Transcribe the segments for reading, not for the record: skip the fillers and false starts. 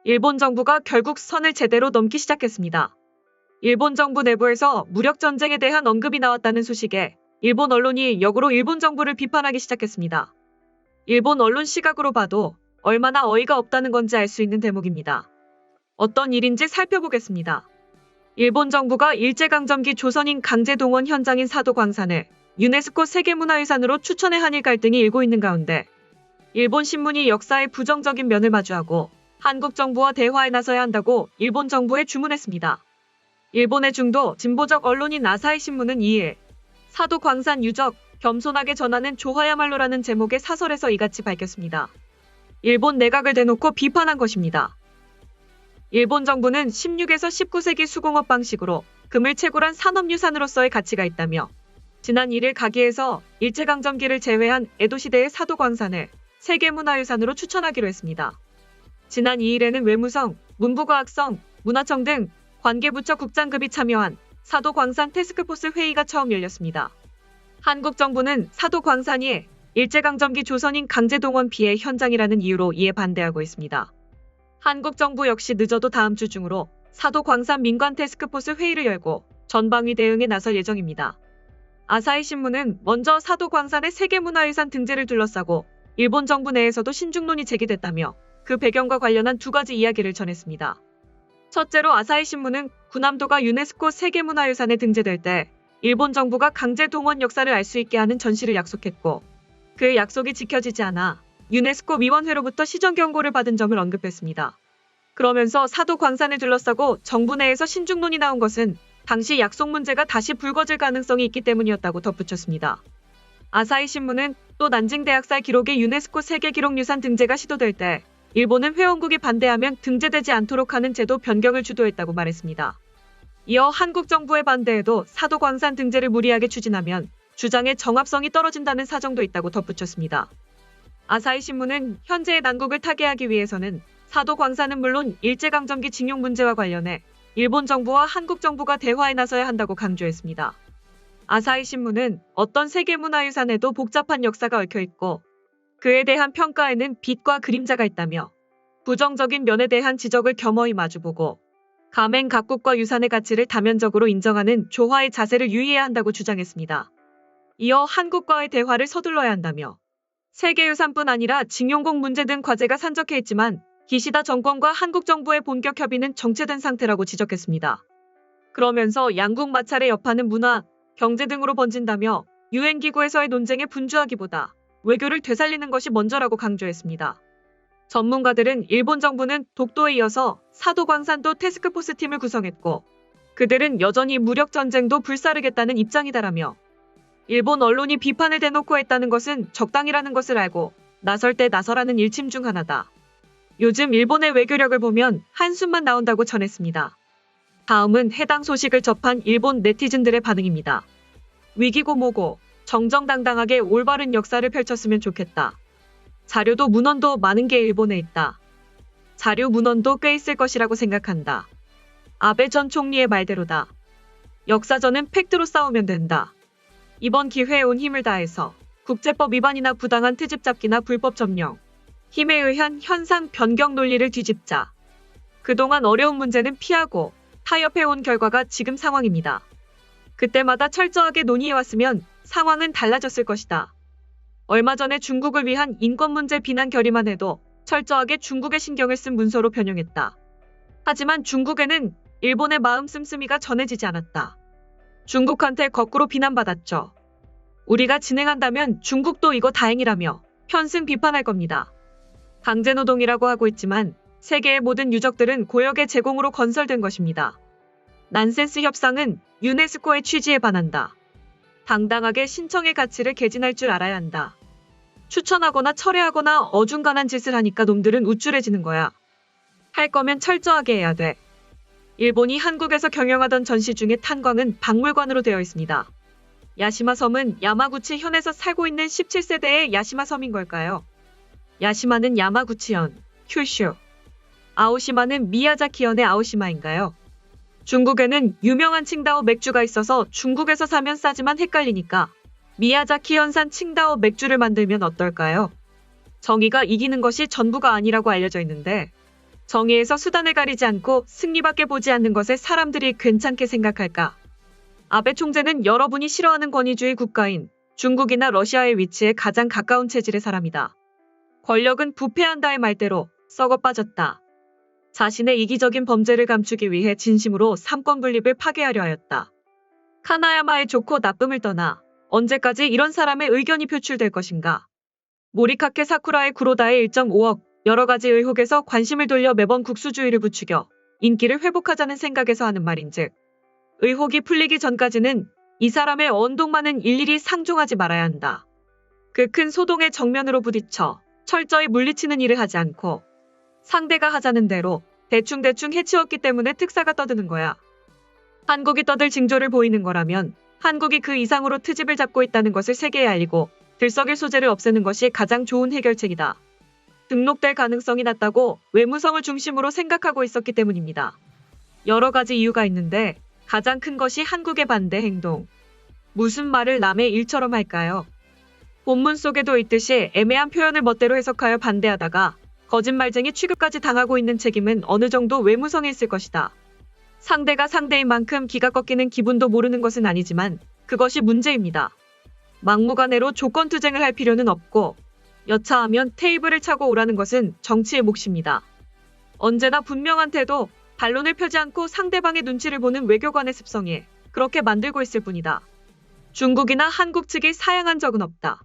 일본 정부가 결국 선을 제대로 넘기 시작했습니다. 일본 정부 내부에서 무력 전쟁에 대한 언급이 나왔다는 소식에 일본 언론이 역으로 일본 정부를 비판하기 시작했습니다. 일본 언론 시각으로 봐도 얼마나 어이가 없다는 건지 알 수 있는 대목입니다. 어떤 일인지 살펴보겠습니다. 일본 정부가 일제강점기 조선인 강제동원 현장인 사도광산을 유네스코 세계문화유산으로 추천해 한일 갈등이 일고 있는 가운데 일본 신문이 역사의 부정적인 면을 마주하고 한국 정부와 대화에 나서야 한다고 일본 정부에 주문했습니다. 일본의 중도 진보적 언론인 아사히 신문은 2일 사도광산 유적 겸손하게 전하는 조화야말로라는 제목의 사설에서 이같이 밝혔습니다. 일본 내각을 대놓고 비판한 것입니다. 일본 정부는 16에서 19세기 수공업 방식으로 금을 채굴한 산업유산으로서의 가치가 있다며 지난 1일 가기에서 일제강점기를 제외한 에도시대의 사도광산을 세계문화유산으로 추천하기로 했습니다. 지난 2일에는 외무성, 문부과학성, 문화청 등 관계부처 국장급이 참여한 사도광산 태스크포스 회의가 처음 열렸습니다. 한국 정부는 사도광산이 일제강점기 조선인 강제동원 피해 현장이라는 이유로 이에 반대하고 있습니다. 한국 정부 역시 늦어도 다음 주 중으로 사도광산 민관 태스크포스 회의를 열고 전방위 대응에 나설 예정입니다. 아사히 신문은 먼저 사도광산의 세계문화유산 등재를 둘러싸고 일본 정부 내에서도 신중론이 제기됐다며 그 배경과 관련한 두 가지 이야기를 전했습니다. 첫째로 아사히 신문은 군함도가 유네스코 세계문화유산에 등재될 때 일본 정부가 강제동원 역사를 알 수 있게 하는 전시를 약속했고 그 약속이 지켜지지 않아 유네스코 위원회로부터 시정 경고를 받은 점을 언급했습니다. 그러면서 사도광산을 둘러싸고 정부 내에서 신중론이 나온 것은 당시 약속 문제가 다시 불거질 가능성이 있기 때문이었다고 덧붙였습니다. 아사히 신문은 또 난징대학살 기록의 유네스코 세계기록유산 등재가 시도될 때 일본은 회원국이 반대하면 등재되지 않도록 하는 제도 변경을 주도했다고 말했습니다. 이어 한국 정부의 반대에도 사도광산 등재를 무리하게 추진하면 주장의 정합성이 떨어진다는 사정도 있다고 덧붙였습니다. 아사히 신문은 현재의 난국을 타개하기 위해서는 사도광산은 물론 일제강점기 징용 문제와 관련해 일본 정부와 한국 정부가 대화에 나서야 한다고 강조했습니다. 아사히 신문은 어떤 세계문화유산에도 복잡한 역사가 얽혀있고 그에 대한 평가에는 빛과 그림자가 있다며 부정적인 면에 대한 지적을 겸허히 마주보고 가맹 각국과 유산의 가치를 다면적으로 인정하는 조화의 자세를 유의해야 한다고 주장했습니다. 이어 한국과의 대화를 서둘러야 한다며 세계유산뿐 아니라 징용공 문제 등 과제가 산적해 있지만 기시다 정권과 한국 정부의 본격 협의는 정체된 상태라고 지적했습니다. 그러면서 양국 마찰의 여파는 문화, 경제 등으로 번진다며 유엔기구에서의 논쟁에 분주하기보다 외교를 되살리는 것이 먼저라고 강조했습니다. 전문가들은 일본 정부는 독도에 이어서 사도광산도 태스크포스 팀을 구성했고 그들은 여전히 무력 전쟁도 불사르겠다는 입장이다라며 일본 언론이 비판을 대놓고 했다는 것은 적당이라는 것을 알고 나설 때 나서라는 일침 중 하나다. 요즘 일본의 외교력을 보면 한숨만 나온다고 전했습니다. 다음은 해당 소식을 접한 일본 네티즌들의 반응입니다. 위기고 뭐고 정정당당하게 올바른 역사를 펼쳤으면 좋겠다. 자료도 문헌도 많은 게 일본에 있다. 자료 문헌도 꽤 있을 것이라고 생각한다. 아베 전 총리의 말대로다. 역사전은 팩트로 싸우면 된다. 이번 기회에 온 힘을 다해서 국제법 위반이나 부당한 트집 잡기나 불법 점령, 힘에 의한 현상 변경 논리를 뒤집자. 그동안 어려운 문제는 피하고 타협해온 결과가 지금 상황입니다. 그때마다 철저하게 논의해왔으면 상황은 달라졌을 것이다. 얼마 전에 중국을 위한 인권 문제 비난 결의만 해도 철저하게 중국의 신경을 쓴 문서로 변형했다. 하지만 중국에는 일본의 마음 씀씀이가 전해지지 않았다. 중국한테 거꾸로 비난받았죠. 우리가 진행한다면 중국도 이거 다행이라며 편승 비판할 겁니다. 강제노동이라고 하고 있지만 세계의 모든 유적들은 고역의 제공으로 건설된 것입니다. 난센스 협상은 유네스코의 취지에 반한다. 당당하게 신청의 가치를 개진할 줄 알아야 한다. 추천하거나 철회하거나 어중간한 짓을 하니까 놈들은 우쭐해지는 거야. 할 거면 철저하게 해야 돼. 일본이 한국에서 경영하던 전시 중에 탄광은 박물관으로 되어 있습니다. 야시마 섬은 야마구치 현에서 살고 있는 17세대의 야시마 섬인 걸까요? 야시마는 야마구치현, 큐슈. 아오시마는 미야자키현의 아오시마인가요? 중국에는 유명한 칭다오 맥주가 있어서 중국에서 사면 싸지만 헷갈리니까 미야자키현산 칭다오 맥주를 만들면 어떨까요? 정의가 이기는 것이 전부가 아니라고 알려져 있는데 정의에서 수단을 가리지 않고 승리밖에 보지 않는 것에 사람들이 괜찮게 생각할까? 아베 총재는 여러분이 싫어하는 권위주의 국가인 중국이나 러시아의 위치에 가장 가까운 체질의 사람이다. 권력은 부패한다의 말대로 썩어 빠졌다. 자신의 이기적인 범죄를 감추기 위해 진심으로 삼권 분립을 파괴하려 하였다. 카나야마의 좋고 나쁨을 떠나 언제까지 이런 사람의 의견이 표출될 것인가? 모리카케 사쿠라의 구로다의 1.5억 여러 가지 의혹에서 관심을 돌려 매번 국수주의를 부추겨 인기를 회복하자는 생각에서 하는 말인즉 의혹이 풀리기 전까지는 이 사람의 언동만은 일일이 상종하지 말아야 한다. 그 큰 소동의 정면으로 부딪혀 철저히 물리치는 일을 하지 않고 상대가 하자는 대로 대충대충 해치웠기 때문에 특사가 떠드는 거야. 한국이 떠들 징조를 보이는 거라면 한국이 그 이상으로 트집을 잡고 있다는 것을 세계에 알리고 들썩일 소재를 없애는 것이 가장 좋은 해결책이다. 등록될 가능성이 낮다고 외무성을 중심으로 생각하고 있었기 때문입니다. 여러 가지 이유가 있는데 가장 큰 것이 한국의 반대 행동. 무슨 말을 남의 일처럼 할까요? 본문 속에도 있듯이 애매한 표현을 멋대로 해석하여 반대하다가 거짓말쟁이 취급까지 당하고 있는 책임은 어느 정도 외무성에 있을 것이다. 상대가 상대인 만큼 기가 꺾이는 기분도 모르는 것은 아니지만 그것이 문제입니다. 막무가내로 조건투쟁을 할 필요는 없고 여차하면 테이블을 차고 오라는 것은 정치의 몫입니다. 언제나 분명한 태도, 반론을 펴지 않고 상대방의 눈치를 보는 외교관의 습성이 그렇게 만들고 있을 뿐이다. 중국이나 한국 측이 사양한 적은 없다.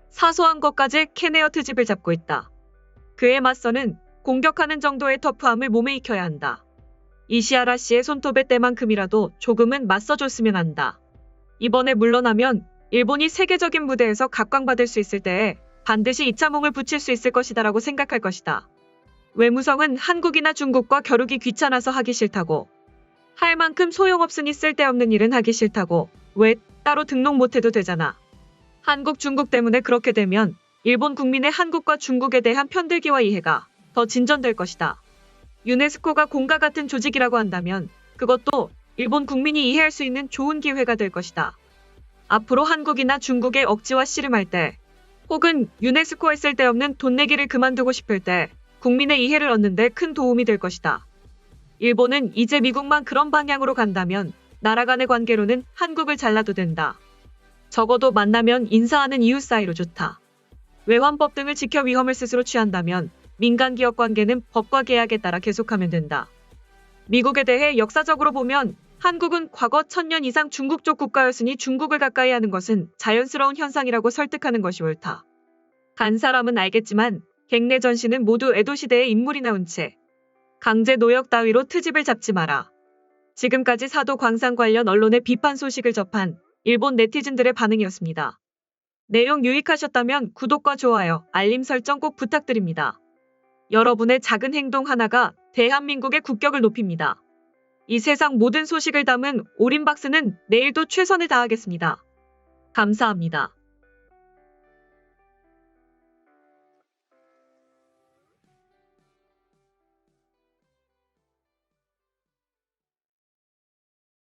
사소한 것까지 캐내어 트집을 잡고 있다. 그에 맞서는 공격하는 정도의 터프함을 몸에 익혀야 한다. 이시하라 씨의 손톱의 때만큼이라도 조금은 맞서줬으면 한다. 이번에 물러나면 일본이 세계적인 무대에서 각광받을 수 있을 때에 반드시 이차몽을 붙일 수 있을 것이다라고 생각할 것이다. 외무성은 한국이나 중국과 겨루기 귀찮아서 하기 싫다고. 할 만큼 소용없으니 쓸데없는 일은 하기 싫다고. 왜 따로 등록 못해도 되잖아. 한국, 중국 때문에 그렇게 되면 일본 국민의 한국과 중국에 대한 편들기와 이해가 더 진전될 것이다. 유네스코가 공과 같은 조직이라고 한다면 그것도 일본 국민이 이해할 수 있는 좋은 기회가 될 것이다. 앞으로 한국이나 중국의 억지와 씨름할 때 혹은 유네스코에 쓸데없는 돈 내기를 그만두고 싶을 때 국민의 이해를 얻는 데 큰 도움이 될 것이다. 일본은 이제 미국만 그런 방향으로 간다면 나라 간의 관계로는 한국을 잘라도 된다. 적어도 만나면 인사하는 이웃 사이로 좋다. 외환법 등을 지켜 위험을 스스로 취한다면 민간기업 관계는 법과 계약에 따라 계속하면 된다. 미국에 대해 역사적으로 보면 한국은 과거 1000년 이상 중국 쪽 국가였으니 중국을 가까이 하는 것은 자연스러운 현상이라고 설득하는 것이 옳다. 간 사람은 알겠지만 갱내 전신은 모두 에도시대의 인물이 나온 채 강제 노역 따위로 트집을 잡지 마라. 지금까지 사도 광산 관련 언론의 비판 소식을 접한 일본 네티즌들의 반응이었습니다. 내용 유익하셨다면 구독과 좋아요, 알림 설정 꼭 부탁드립니다. 여러분의 작은 행동 하나가 대한민국의 국격을 높입니다. 이 세상 모든 소식을 담은 올인박스는 내일도 최선을 다하겠습니다. 감사합니다.